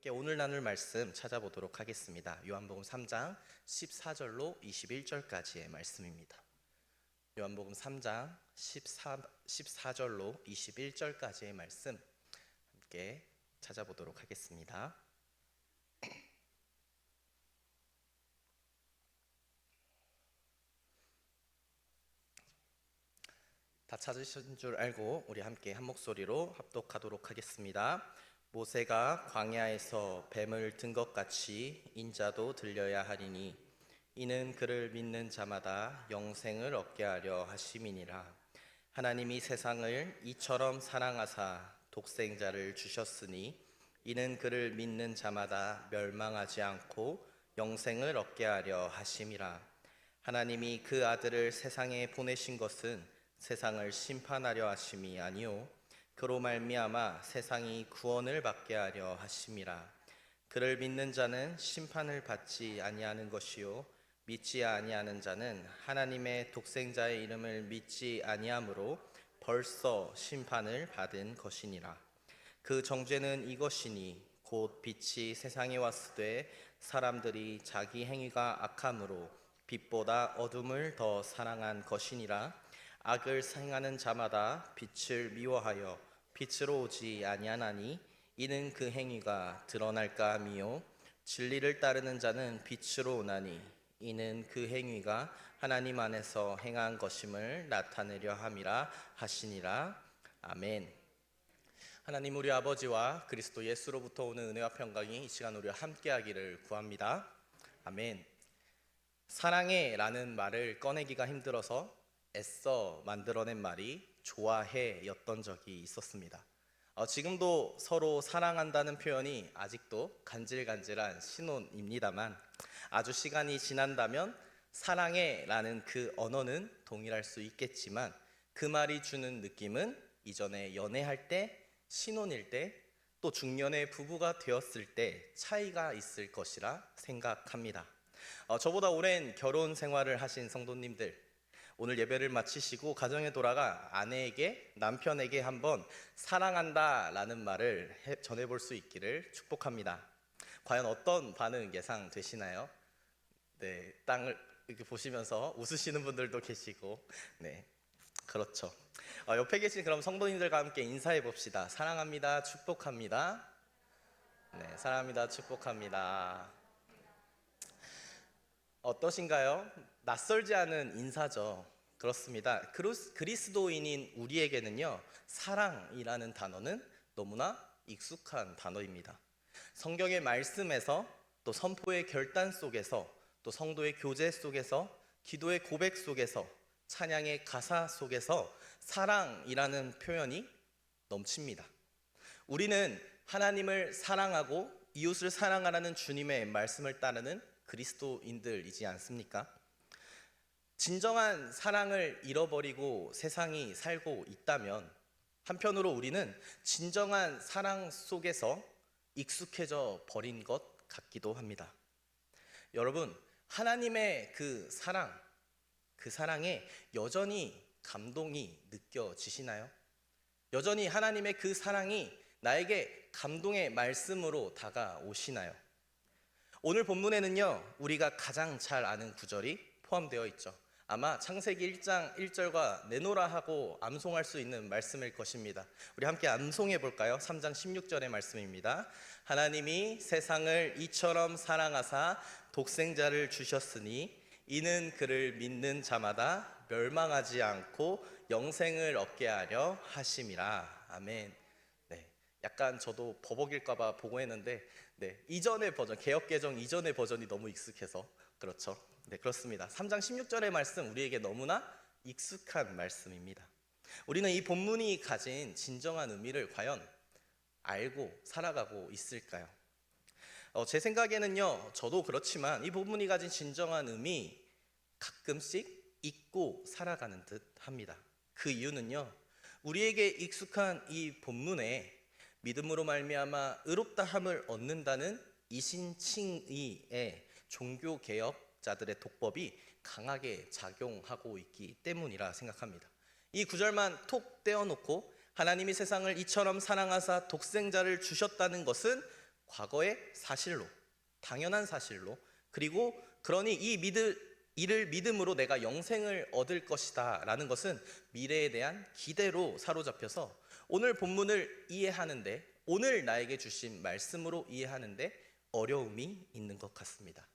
함께 오늘 나눌 말씀 찾아보도록 하겠습니다. 요한복음 3장 14절로 21절까지의 말씀입니다. 요한복음 3장 14절로 21절까지의 말씀 함께 찾아보도록 하겠습니다. 다 찾으신 줄 알고 우리 함께 한 목소리로 합독하도록 하겠습니다. 모세가 광야에서 뱀을 든 것 같이 인자도 들려야 하리니 이는 그를 믿는 자마다 영생을 얻게 하려 하심이니라. 하나님이 세상을 이처럼 사랑하사 독생자를 주셨으니 이는 그를 믿는 자마다 멸망하지 않고 영생을 얻게 하려 하심이라. 하나님이 그 아들을 세상에 보내신 것은 세상을 심판하려 하심이 아니요 그로 말미암아 세상이 구원을 받게 하려 하심이라. 그를 믿는 자는 심판을 받지 아니하는 것이요 믿지 아니하는 자는 하나님의 독생자의 이름을 믿지 아니하므로 벌써 심판을 받은 것이니라. 그 정죄는 이것이니 곧 빛이 세상에 왔으되 사람들이 자기 행위가 악함으로 빛보다 어둠을 더 사랑한 것이니라. 악을 행하는 자마다 빛을 미워하여 빛으로 오지 아니하나니 이는 그 행위가 드러날까 함이요 진리를 따르는 자는 빛으로 오나니 이는 그 행위가 하나님 안에서 행한 것임을 나타내려 함이라 하시니라. 아멘. 하나님 우리 아버지와 그리스도 예수로부터 오는 은혜와 평강이 이 시간 우리와 함께하기를 구합니다. 아멘. 사랑해 라는 말을 꺼내기가 힘들어서 애써 만들어낸 말이 좋아해 였던 적이 있었습니다. 지금도 서로 사랑한다는 표현이 아직도 간질간질한 신혼입니다만 아주 시간이 지난다면 사랑해 라는 그 언어는 동일할 수 있겠지만 그 말이 주는 느낌은 이전에 연애할 때, 신혼일 때, 또 중년의 부부가 되었을 때 차이가 있을 것이라 생각합니다. 저보다 오랜 결혼 생활을 하신 성도님들, 오늘 예배를 마치시고 가정에 돌아가 아내에게, 남편에게 한번 사랑한다 라는 말을 전해볼 수 있기를 축복합니다. 과연 어떤 반응 예상되시나요? 네, 땅을 이렇게 보시면서 웃으시는 분들도 계시고, 네, 그렇죠. 옆에 계신 그럼 성도님들과 함께 인사해 봅시다. 사랑합니다, 축복합니다. 네, 사랑합니다, 축복합니다. 어떠신가요? 낯설지 않은 인사죠. 그렇습니다. 그리스도인인 우리에게는요, 사랑이라는 단어는 너무나 익숙한 단어입니다. 성경의 말씀에서, 또 선포의 결단 속에서, 또 성도의 교제 속에서, 기도의 고백 속에서, 찬양의 가사 속에서 사랑이라는 표현이 넘칩니다. 우리는 하나님을 사랑하고 이웃을 사랑하라는 주님의 말씀을 따르는 그리스도인들이지 않습니까? 진정한 사랑을 잃어버리고 세상이 살고 있다면 한편으로 우리는 진정한 사랑 속에서 익숙해져 버린 것 같기도 합니다. 여러분, 하나님의 그 사랑에 여전히 감동이 느껴지시나요? 여전히 하나님의 그 사랑이 나에게 감동의 말씀으로 다가오시나요? 오늘 본문에는요, 우리가 가장 잘 아는 구절이 포함되어 있죠. 아마 창세기 1장 1절과 내노라 하고 암송할 수 있는 말씀일 것입니다. 우리 함께 암송해 볼까요? 3장 16절의 말씀입니다. 하나님이 세상을 이처럼 사랑하사 독생자를 주셨으니 이는 그를 믿는 자마다 멸망하지 않고 영생을 얻게 하려 하심이라. 아멘. 네, 약간 저도 버벅일까봐 보고 했는데, 네, 이전의 버전, 개역개정 이전의 버전이 너무 익숙해서 그렇죠. 네, 그렇습니다. 3장 16절의 말씀 우리에게 너무나 익숙한 말씀입니다. 우리는 이 본문이 가진 진정한 의미를 과연 알고 살아가고 있을까요? 제 생각에는요, 저도 그렇지만 이 본문이 가진 진정한 의미 가끔씩 잊고 살아가는 듯 합니다. 그 이유는요, 우리에게 익숙한 이 본문에 믿음으로 말미암아 의롭다함을 얻는다는 이신칭의의 종교개혁자들의 독법이 강하게 작용하고 있기 때문이라 생각합니다. 이 구절만 톡 떼어놓고 하나님이 세상을 이처럼 사랑하사 독생자를 주셨다는 것은 과거의 사실로, 당연한 사실로, 그리고 그러니 이를 믿음으로 내가 영생을 얻을 것이다 라는 것은 미래에 대한 기대로 사로잡혀서 오늘 본문을 이해하는데, 오늘 나에게 주신 말씀으로 이해하는데 어려움이 있는 것 같습니다.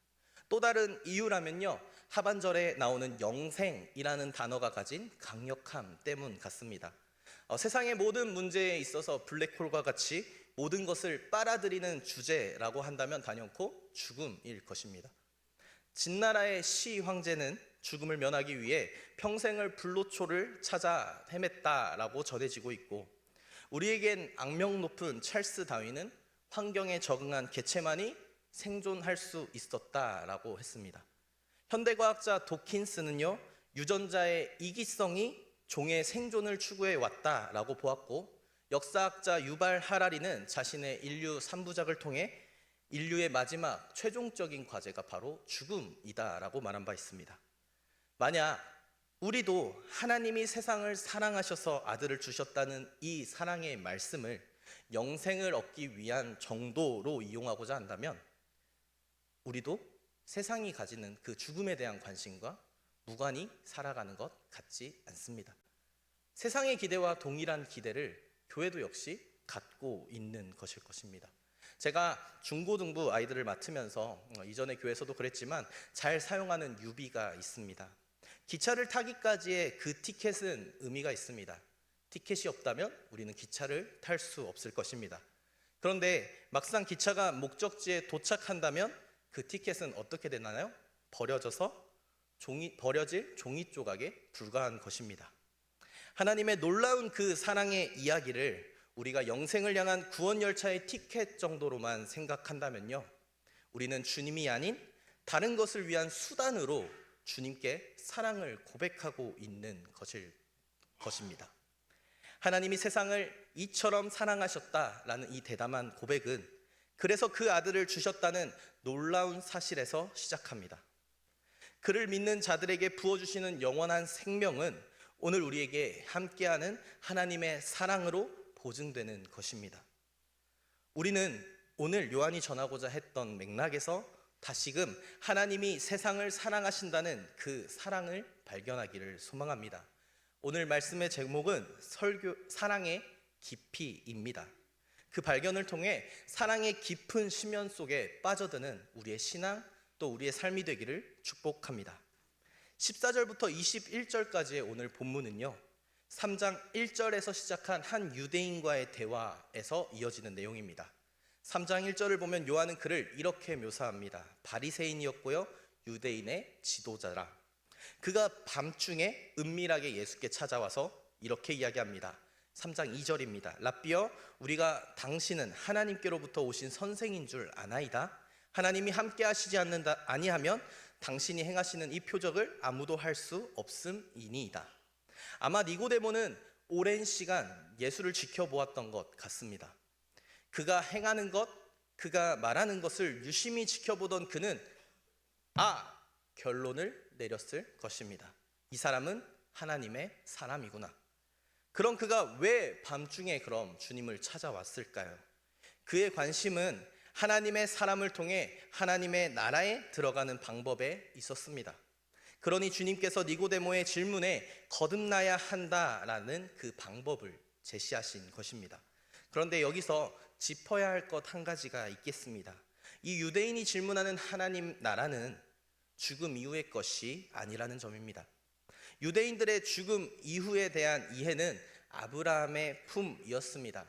또 다른 이유라면요, 하반절에 나오는 영생이라는 단어가 가진 강력함 때문 같습니다. 세상의 모든 문제에 있어서 블랙홀과 같이 모든 것을 빨아들이는 주제라고 한다면 단연코 죽음일 것입니다. 진나라의 시 황제는 죽음을 면하기 위해 평생을 불로초를 찾아 헤맸다라고 전해지고 있고, 우리에겐 악명 높은 찰스 다윈은 환경에 적응한 개체만이 생존할 수 있었다라고 했습니다. 현대과학자 도킨스는요, 유전자의 이기성이 종의 생존을 추구해 왔다라고 보았고, 역사학자 유발 하라리는 자신의 인류 3부작을 통해 인류의 마지막 최종적인 과제가 바로 죽음이다라고 말한 바 있습니다. 만약 우리도 하나님이 세상을 사랑하셔서 아들을 주셨다는 이 사랑의 말씀을 영생을 얻기 위한 정도로 이용하고자 한다면, 우리도 세상이 가지는 그 죽음에 대한 관심과 무관히 살아가는 것 같지 않습니다. 세상의 기대와 동일한 기대를 교회도 역시 갖고 있는 것일 것입니다. 제가 중고등부 아이들을 맡으면서 이전에 교회에서도 그랬지만 잘 사용하는 유비가 있습니다. 기차를 타기까지의 그 티켓은 의미가 있습니다. 티켓이 없다면 우리는 기차를 탈 수 없을 것입니다. 그런데 막상 기차가 목적지에 도착한다면 그 티켓은 어떻게 되나요? 버려질 종이 조각에 불과한 것입니다. 하나님의 놀라운 그 사랑의 이야기를 우리가 영생을 향한 구원 열차의 티켓 정도로만 생각한다면요, 우리는 주님이 아닌 다른 것을 위한 수단으로 주님께 사랑을 고백하고 있는 것입니다. 하나님이 세상을 이처럼 사랑하셨다라는 이 대담한 고백은 그래서 그 아들을 주셨다는 놀라운 사실에서 시작합니다. 그를 믿는 자들에게 부어주시는 영원한 생명은 오늘 우리에게 함께하는 하나님의 사랑으로 보증되는 것입니다. 우리는 오늘 요한이 전하고자 했던 맥락에서 다시금 하나님이 세상을 사랑하신다는 그 사랑을 발견하기를 소망합니다. 오늘 말씀의 제목은 사랑의 깊이입니다. 그 발견을 통해 사랑의 깊은 심연 속에 빠져드는 우리의 신앙, 또 우리의 삶이 되기를 축복합니다. 14절부터 21절까지의 오늘 본문은요, 3장 1절에서 시작한 한 유대인과의 대화에서 이어지는 내용입니다. 3장 1절을 보면 요한은 그를 이렇게 묘사합니다. 바리새인이었고요, 유대인의 지도자라. 그가 밤중에 은밀하게 예수께 찾아와서 이렇게 이야기합니다. 3장 2절입니다. 랍비여, 우리가 당신은 하나님께로부터 오신 선생인 줄 아나이다. 하나님이 함께 하시지 아니하면 당신이 행하시는 이 표적을 아무도 할 수 없음이니이다. 아마 니고데모는 오랜 시간 예수를 지켜보았던 것 같습니다. 그가 행하는 것, 그가 말하는 것을 유심히 지켜보던 그는 결론을 내렸을 것입니다. 이 사람은 하나님의 사람이구나. 그럼 그가 왜 밤중에 그럼 주님을 찾아왔을까요? 그의 관심은 하나님의 사람을 통해 하나님의 나라에 들어가는 방법에 있었습니다. 그러니 주님께서 니고데모의 질문에 거듭나야 한다라는 그 방법을 제시하신 것입니다. 그런데 여기서 짚어야 할 것 한 가지가 있겠습니다. 이 유대인이 질문하는 하나님 나라는 죽음 이후의 것이 아니라는 점입니다. 유대인들의 죽음 이후에 대한 이해는 아브라함의 품이었습니다.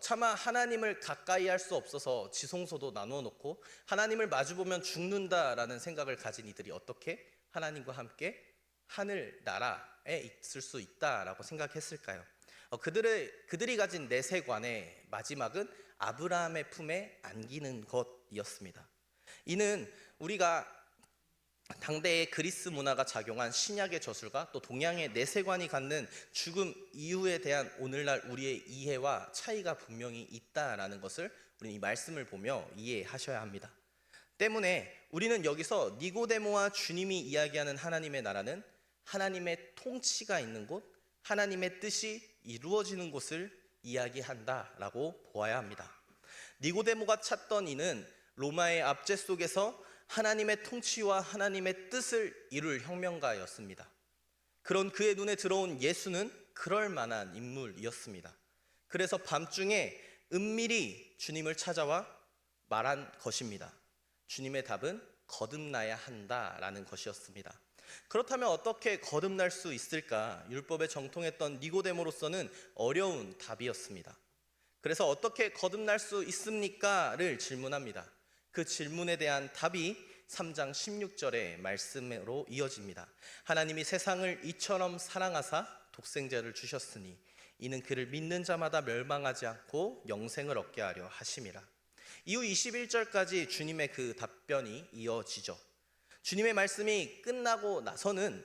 차마 하나님을 가까이 할 수 없어서 지성소도 나누어 놓고 하나님을 마주보면 죽는다라는 생각을 가진 이들이 어떻게 하나님과 함께 하늘 나라에 있을 수 있다라고 생각했을까요? 그들이 가진 내세관의 마지막은 아브라함의 품에 안기는 것이었습니다. 이는 우리가 당대의 그리스 문화가 작용한 신약의 저술과 또 동양의 내세관이 갖는 죽음 이후에 대한 오늘날 우리의 이해와 차이가 분명히 있다라는 것을 우리는 이 말씀을 보며 이해하셔야 합니다. 때문에 우리는 여기서 니고데모와 주님이 이야기하는 하나님의 나라는 하나님의 통치가 있는 곳, 하나님의 뜻이 이루어지는 곳을 이야기한다라고 보아야 합니다. 니고데모가 찾던 이는 로마의 압제 속에서 하나님의 통치와 하나님의 뜻을 이룰 혁명가였습니다. 그런 그의 눈에 들어온 예수는 그럴 만한 인물이었습니다. 그래서 밤중에 은밀히 주님을 찾아와 말한 것입니다. 주님의 답은 거듭나야 한다라는 것이었습니다. 그렇다면 어떻게 거듭날 수 있을까? 율법에 정통했던 니고데모로서는 어려운 답이었습니다. 그래서 어떻게 거듭날 수 있습니까?를 질문합니다. 그 질문에 대한 답이 3장 16절의 말씀으로 이어집니다. 하나님이 세상을 이처럼 사랑하사 독생자를 주셨으니 이는 그를 믿는 자마다 멸망하지 않고 영생을 얻게 하려 하심이라. 이후 21절까지 주님의 그 답변이 이어지죠. 주님의 말씀이 끝나고 나서는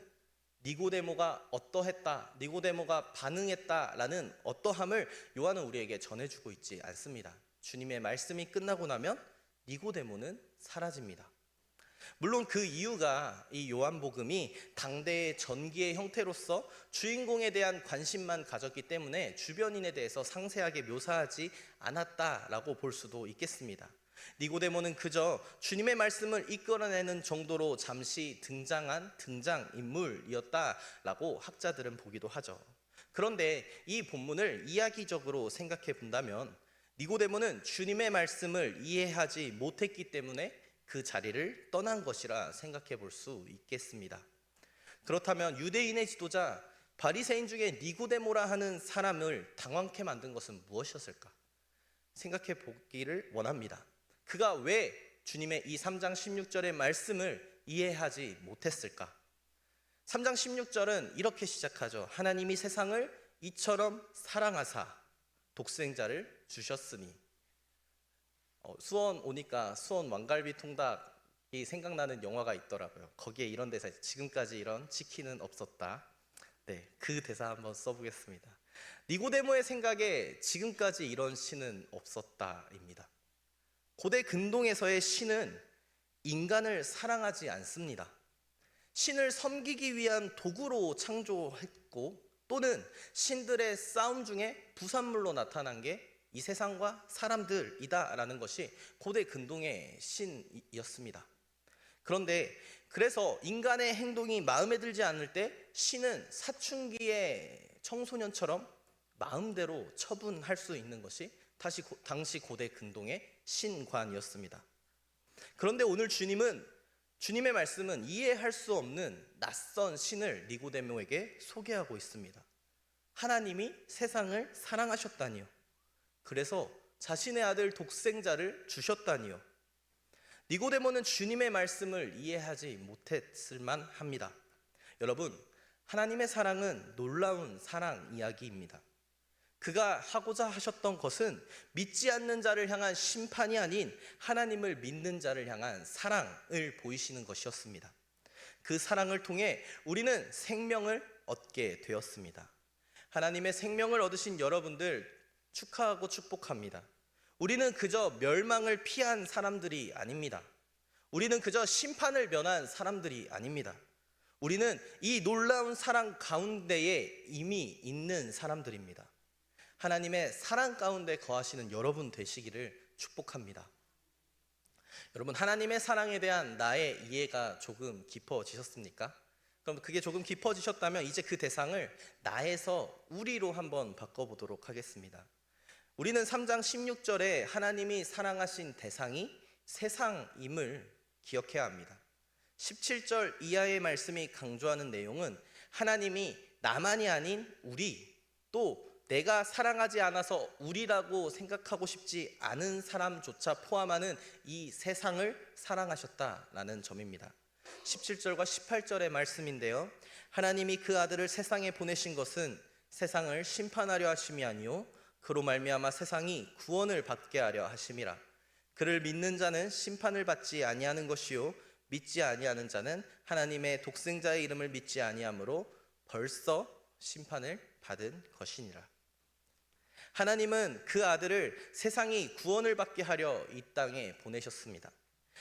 니고데모가 어떠했다, 니고데모가 반응했다라는 어떠함을 요한은 우리에게 전해주고 있지 않습니다. 주님의 말씀이 끝나고 나면 니고데모는 사라집니다. 물론 그 이유가 이 요한복음이 당대의 전기의 형태로서 주인공에 대한 관심만 가졌기 때문에 주변인에 대해서 상세하게 묘사하지 않았다라고 볼 수도 있겠습니다. 니고데모는 그저 주님의 말씀을 이끌어내는 정도로 잠시 등장한 등장인물이었다라고 학자들은 보기도 하죠. 그런데 이 본문을 이야기적으로 생각해 본다면 니고데모는 주님의 말씀을 이해하지 못했기 때문에 그 자리를 떠난 것이라 생각해 볼 수 있겠습니다. 그렇다면 유대인의 지도자 바리새인 중에 니고데모라 하는 사람을 당황케 만든 것은 무엇이었을까? 생각해 보기를 원합니다. 그가 왜 주님의 이 3장 16절의 말씀을 이해하지 못했을까? 3장 16절은 이렇게 시작하죠. 하나님이 세상을 이처럼 사랑하사 독생자를 주셨으니. 수원 오니까 수원 왕갈비 통닭이 생각나는 영화가 있더라고요. 거기에 이런 대사, 지금까지 이런 치킨은 없었다. 네, 그 대사 한번 써보겠습니다. 니고데모의 생각에 지금까지 이런 신은 없었다입니다. 고대 근동에서의 신은 인간을 사랑하지 않습니다. 신을 섬기기 위한 도구로 창조했고 또는 신들의 싸움 중에 부산물로 나타난 게 이 세상과 사람들이다라는 것이 고대 근동의 신이었습니다. 그런데 그래서 인간의 행동이 마음에 들지 않을 때 신은 사춘기의 청소년처럼 마음대로 처분할 수 있는 것이 당시 고대 근동의 신관이었습니다. 그런데 오늘 주님의 말씀은 이해할 수 없는 낯선 신을 니고데모에게 소개하고 있습니다. 하나님이 세상을 사랑하셨다니요. 그래서 자신의 아들 독생자를 주셨다니요. 니고데모는 주님의 말씀을 이해하지 못했을 만합니다. 여러분, 하나님의 사랑은 놀라운 사랑 이야기입니다. 그가 하고자 하셨던 것은 믿지 않는 자를 향한 심판이 아닌 하나님을 믿는 자를 향한 사랑을 보이시는 것이었습니다. 그 사랑을 통해 우리는 생명을 얻게 되었습니다. 하나님의 생명을 얻으신 여러분들 축하하고 축복합니다. 우리는 그저 멸망을 피한 사람들이 아닙니다. 우리는 그저 심판을 면한 사람들이 아닙니다. 우리는 이 놀라운 사랑 가운데에 이미 있는 사람들입니다. 하나님의 사랑 가운데 거하시는 여러분 되시기를 축복합니다. 여러분, 하나님의 사랑에 대한 나의 이해가 조금 깊어지셨습니까? 그럼 그게 조금 깊어지셨다면 이제 그 대상을 나에서 우리로 한번 바꿔보도록 하겠습니다. 우리는 3장 16절에 하나님이 사랑하신 대상이 세상임을 기억해야 합니다. 17절 이하의 말씀이 강조하는 내용은 하나님이 나만이 아닌 우리, 또 내가 사랑하지 않아서 우리라고 생각하고 싶지 않은 사람조차 포함하는 이 세상을 사랑하셨다라는 점입니다. 17절과 18절의 말씀인데요, 하나님이 그 아들을 세상에 보내신 것은 세상을 심판하려 하심이 아니요 그로 말미암아 세상이 구원을 받게 하려 하심이라. 그를 믿는 자는 심판을 받지 아니하는 것이요 믿지 아니하는 자는 하나님의 독생자의 이름을 믿지 아니하므로 벌써 심판을 받은 것이니라. 하나님은 그 아들을 세상이 구원을 받게 하려 이 땅에 보내셨습니다.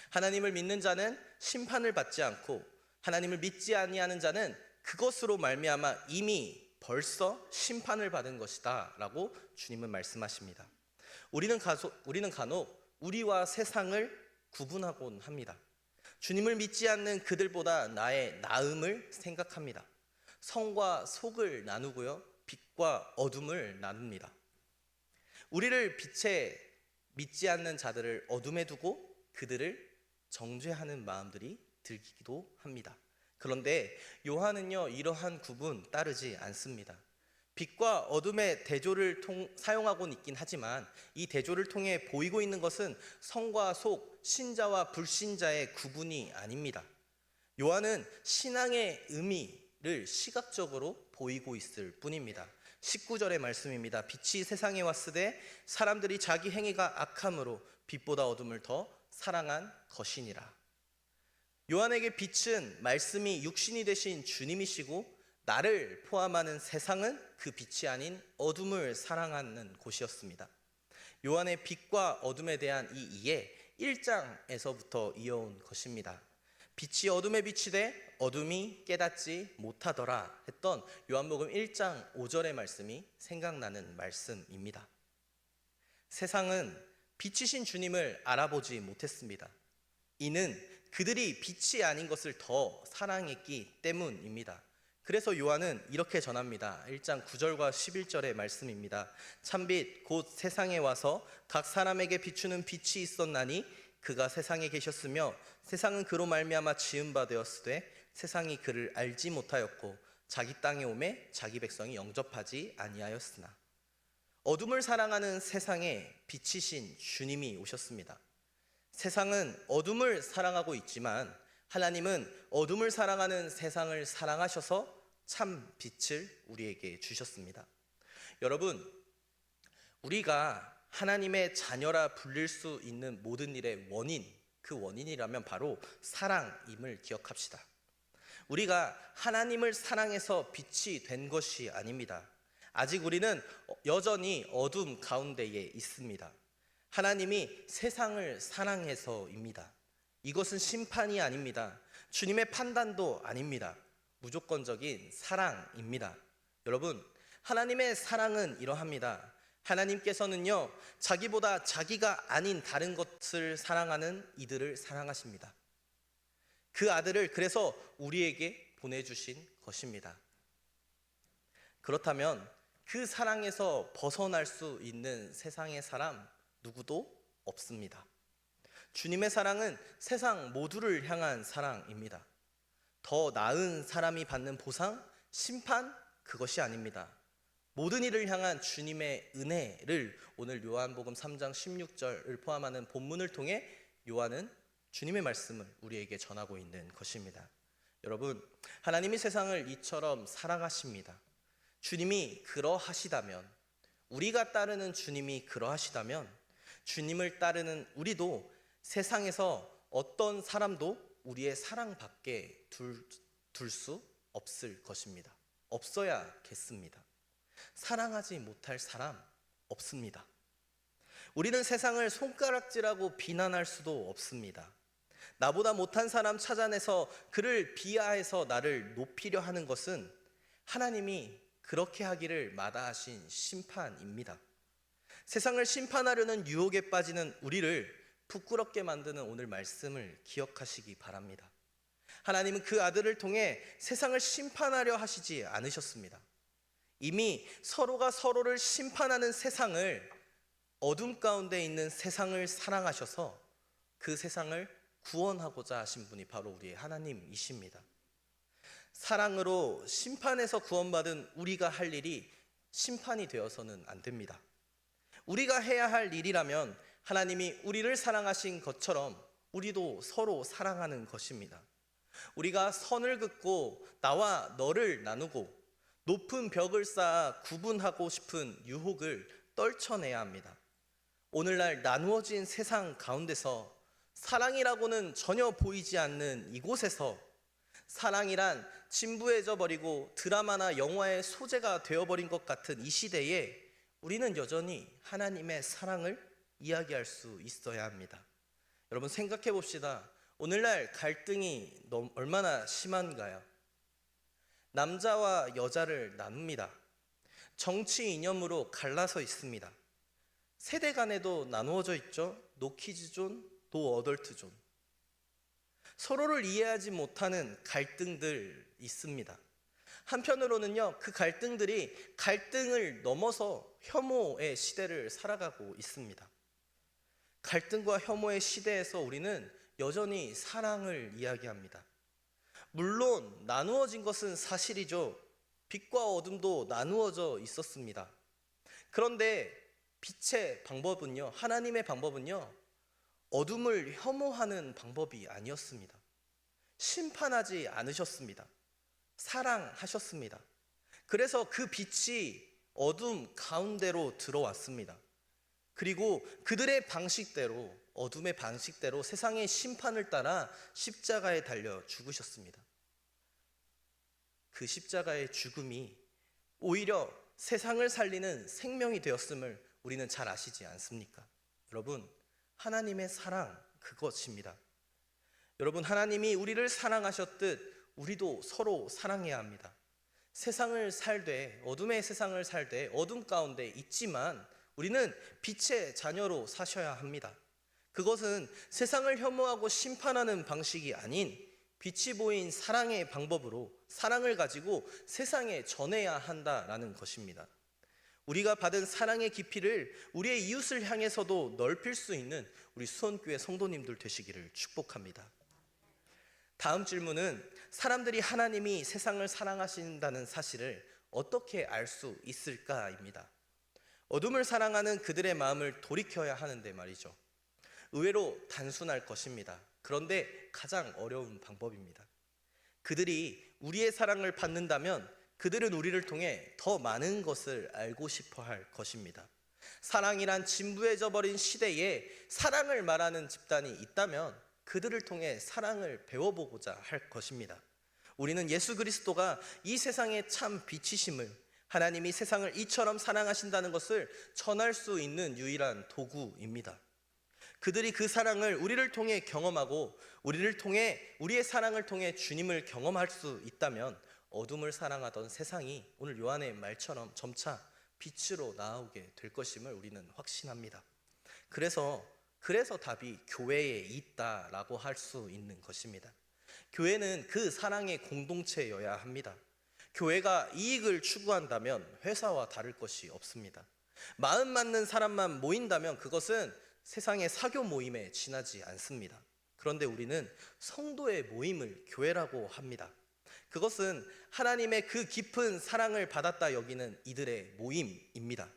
하나님을 믿는 자는 심판을 받지 않고 하나님을 믿지 아니하는 자는 그것으로 말미암아 이미 벌써 심판을 받은 것이다 라고 주님은 말씀하십니다. 우리는 간혹 우리와 세상을 구분하곤 합니다. 주님을 믿지 않는 그들보다 나의 나음을 생각합니다. 성과 속을 나누고요, 빛과 어둠을 나눕니다. 우리를 빛에 믿지 않는 자들을 어둠에 두고 그들을 정죄하는 마음들이 들기도 합니다. 그런데 요한은요, 이러한 구분 따르지 않습니다. 빛과 어둠의 대조를 사용하고는 있긴 하지만 이 대조를 통해 보이고 있는 것은 성과 속, 신자와 불신자의 구분이 아닙니다. 요한은 신앙의 의미를 시각적으로 보이고 있을 뿐입니다. 19절의 말씀입니다. 빛이 세상에 왔으되 사람들이 자기 행위가 악함으로 빛보다 어둠을 더 사랑한 것이니라. 요한에게 빛은 말씀이 육신이 되신 주님이시고 나를 포함하는 세상은 그 빛이 아닌 어둠을 사랑하는 곳이었습니다. 요한의 빛과 어둠에 대한 이 이해 1장에서부터 이어온 것입니다. 빛이 어둠에 비치되 어둠이 깨닫지 못하더라 했던 요한복음 1장 5절의 말씀이 생각나는 말씀입니다. 세상은 빛이신 주님을 알아보지 못했습니다. 이는 그들이 빛이 아닌 것을 더 사랑했기 때문입니다. 그래서 요한은 이렇게 전합니다. 1장 9절과 11절의 말씀입니다. 참빛 곧 세상에 와서 각 사람에게 비추는 빛이 있었나니 그가 세상에 계셨으며 세상은 그로 말미암아 지은 바 되었으되 세상이 그를 알지 못하였고 자기 땅에 오매 자기 백성이 영접하지 아니하였으나 어둠을 사랑하는 세상에 빛이신 주님이 오셨습니다. 세상은 어둠을 사랑하고 있지만 하나님은 어둠을 사랑하는 세상을 사랑하셔서 참 빛을 우리에게 주셨습니다. 여러분, 우리가 하나님의 자녀라 불릴 수 있는 모든 일의 원인, 그 원인이라면 바로 사랑임을 기억합시다. 우리가 하나님을 사랑해서 빛이 된 것이 아닙니다. 아직 우리는 여전히 어둠 가운데에 있습니다. 하나님이 세상을 사랑해서입니다. 이것은 심판이 아닙니다. 주님의 판단도 아닙니다. 무조건적인 사랑입니다. 여러분, 하나님의 사랑은 이러합니다. 하나님께서는요, 자기보다 자기가 아닌 다른 것을 사랑하는 이들을 사랑하십니다. 그 아들을 그래서 우리에게 보내주신 것입니다. 그렇다면 그 사랑에서 벗어날 수 있는 세상의 사람 누구도 없습니다. 주님의 사랑은 세상 모두를 향한 사랑입니다. 더 나은 사람이 받는 보상, 심판, 그것이 아닙니다. 모든 이를 향한 주님의 은혜를 오늘 요한복음 3장 16절을 포함하는 본문을 통해 요한은 주님의 말씀을 우리에게 전하고 있는 것입니다. 여러분, 하나님이 세상을 이처럼 사랑하십니다. 주님이 그러하시다면, 우리가 따르는 주님이 그러하시다면 주님을 따르는 우리도 세상에서 어떤 사람도 우리의 사랑밖에 둘 수 없을 것입니다. 없어야겠습니다. 사랑하지 못할 사람 없습니다. 우리는 세상을 손가락질하고 비난할 수도 없습니다. 나보다 못한 사람 찾아내서 그를 비하해서 나를 높이려 하는 것은 하나님이 그렇게 하기를 마다하신 심판입니다. 세상을 심판하려는 유혹에 빠지는 우리를 부끄럽게 만드는 오늘 말씀을 기억하시기 바랍니다. 하나님은 그 아들을 통해 세상을 심판하려 하시지 않으셨습니다. 이미 서로가 서로를 심판하는 세상을, 어둠 가운데 있는 세상을 사랑하셔서 그 세상을 구원하고자 하신 분이 바로 우리의 하나님이십니다. 사랑으로 심판에서 구원받은 우리가 할 일이 심판이 되어서는 안 됩니다. 우리가 해야 할 일이라면 하나님이 우리를 사랑하신 것처럼 우리도 서로 사랑하는 것입니다. 우리가 선을 긋고 나와 너를 나누고 높은 벽을 쌓아 구분하고 싶은 유혹을 떨쳐내야 합니다. 오늘날 나누어진 세상 가운데서 사랑이라고는 전혀 보이지 않는 이곳에서 사랑이란 진부해져 버리고 드라마나 영화의 소재가 되어버린 것 같은 이 시대에 우리는 여전히 하나님의 사랑을 이야기할 수 있어야 합니다. 여러분, 생각해 봅시다. 오늘날 갈등이 얼마나 심한가요? 남자와 여자를 나눕니다. 정치 이념으로 갈라서 있습니다. 세대 간에도 나누어져 있죠. 노키즈존, 노어덜트존. 서로를 이해하지 못하는 갈등들 있습니다. 한편으로는요, 그 갈등들이 갈등을 넘어서 혐오의 시대를 살아가고 있습니다. 갈등과 혐오의 시대에서 우리는 여전히 사랑을 이야기합니다. 물론 나누어진 것은 사실이죠. 빛과 어둠도 나누어져 있었습니다. 그런데 빛의 방법은요, 하나님의 방법은요, 어둠을 혐오하는 방법이 아니었습니다. 심판하지 않으셨습니다. 사랑하셨습니다. 그래서 그 빛이 어둠 가운데로 들어왔습니다. 그리고 그들의 방식대로, 어둠의 방식대로 세상의 심판을 따라 십자가에 달려 죽으셨습니다. 그 십자가의 죽음이 오히려 세상을 살리는 생명이 되었음을 우리는 잘 아시지 않습니까? 여러분, 하나님의 사랑, 그것입니다. 여러분, 하나님이 우리를 사랑하셨듯 우리도 서로 사랑해야 합니다. 세상을 살되, 어둠의 세상을 살되 어둠 가운데 있지만 우리는 빛의 자녀로 사셔야 합니다. 그것은 세상을 혐오하고 심판하는 방식이 아닌 빛이 보인 사랑의 방법으로 사랑을 가지고 세상에 전해야 한다라는 것입니다. 우리가 받은 사랑의 깊이를 우리의 이웃을 향해서도 넓힐 수 있는 우리 수원교회 성도님들 되시기를 축복합니다. 다음 질문은 사람들이 하나님이 세상을 사랑하신다는 사실을 어떻게 알 수 있을까입니다. 어둠을 사랑하는 그들의 마음을 돌이켜야 하는데 말이죠. 의외로 단순할 것입니다. 그런데 가장 어려운 방법입니다. 그들이 우리의 사랑을 받는다면 그들은 우리를 통해 더 많은 것을 알고 싶어 할 것입니다. 사랑이란 진부해져 버린 시대에 사랑을 말하는 집단이 있다면 그들을 통해 사랑을 배워보고자 할 것입니다. 우리는 예수 그리스도가 이 세상의 참 빛이심을, 하나님이 세상을 이처럼 사랑하신다는 것을 전할 수 있는 유일한 도구입니다. 그들이 그 사랑을 우리를 통해 경험하고 우리의 사랑을 통해 주님을 경험할 수 있다면 어둠을 사랑하던 세상이 오늘 요한의 말처럼 점차 빛으로 나아오게 될 것임을 우리는 확신합니다. 그래서 답이 교회에 있다라고 할 수 있는 것입니다. 교회는 그 사랑의 공동체여야 합니다. 교회가 이익을 추구한다면 회사와 다를 것이 없습니다. 마음 맞는 사람만 모인다면 그것은 세상의 사교 모임에 지나지 않습니다. 그런데 우리는 성도의 모임을 교회라고 합니다. 그것은 하나님의 그 깊은 사랑을 받았다 여기는 이들의 모임입니다.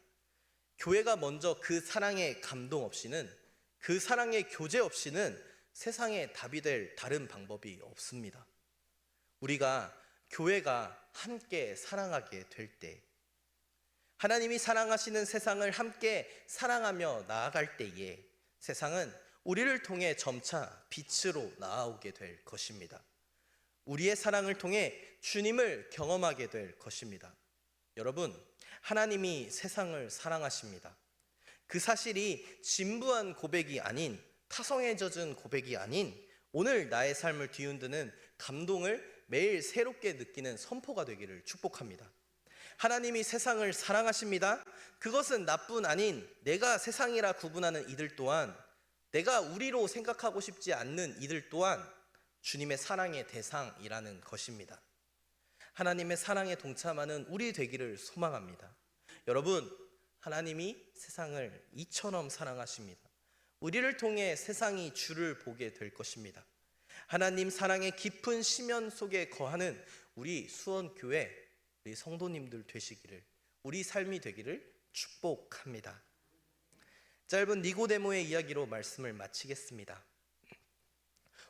교회가 먼저 그 사랑의 감동 없이는, 그 사랑의 교제 없이는 세상에 답이 될 다른 방법이 없습니다. 교회가 함께 사랑하게 될 때, 하나님이 사랑하시는 세상을 함께 사랑하며 나아갈 때에 세상은 우리를 통해 점차 빛으로 나아오게 될 것입니다. 우리의 사랑을 통해 주님을 경험하게 될 것입니다. 여러분, 하나님이 세상을 사랑하십니다. 그 사실이 진부한 고백이 아닌, 타성에 젖은 고백이 아닌 오늘 나의 삶을 뒤흔드는 감동을 매일 새롭게 느끼는 선포가 되기를 축복합니다. 하나님이 세상을 사랑하십니다. 그것은 나뿐 아닌 내가 세상이라 구분하는 이들 또한, 내가 우리로 생각하고 싶지 않는 이들 또한 주님의 사랑의 대상이라는 것입니다. 하나님의 사랑에 동참하는 우리 되기를 소망합니다. 여러분, 하나님이 세상을 이처럼 사랑하십니다. 우리를 통해 세상이 주를 보게 될 것입니다. 하나님 사랑의 깊은 심연 속에 거하는 우리 수원교회, 우리 성도님들 되시기를, 우리 삶이 되기를 축복합니다. 짧은 니고데모의 이야기로 말씀을 마치겠습니다.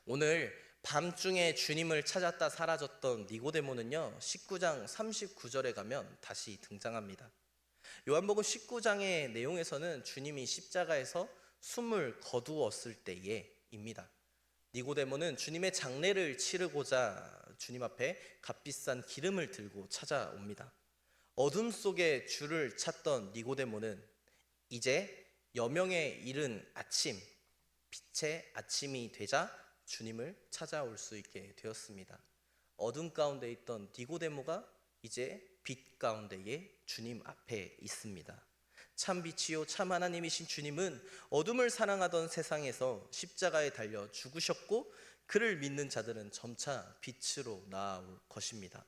오늘 밤중에 주님을 찾았다 사라졌던 니고데모는요, 19장 39절에 가면 다시 등장합니다. 요한복음 19장의 내용에서는 주님이 십자가에서 숨을 거두었을 때에입니다. 니고데모는 주님의 장례를 치르고자 주님 앞에 값비싼 기름을 들고 찾아옵니다. 어둠 속에 주를 찾던 니고데모는 이제 여명에 이른 아침, 빛의 아침이 되자 주님을 찾아올 수 있게 되었습니다. 어둠 가운데 있던 니고데모가 이제 빛 가운데에 주님 앞에 있습니다. 참 빛이요 참 하나님이신 주님은 어둠을 사랑하던 세상에서 십자가에 달려 죽으셨고 그를 믿는 자들은 점차 빛으로 나아올 것입니다.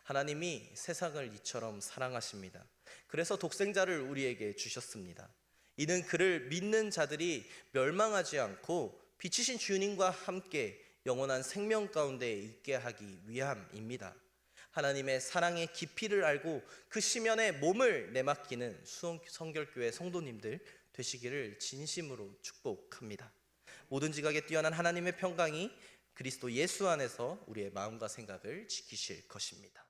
하나님이 세상을 이처럼 사랑하십니다. 그래서 독생자를 우리에게 주셨습니다. 이는 그를 믿는 자들이 멸망하지 않고 빛이신 주님과 함께 영원한 생명 가운데 있게 하기 위함입니다. 하나님의 사랑의 깊이를 알고 그 심연에 몸을 내맡기는 수원성결교회 성도님들 되시기를 진심으로 축복합니다. 모든 지각에 뛰어난 하나님의 평강이 그리스도 예수 안에서 우리의 마음과 생각을 지키실 것입니다.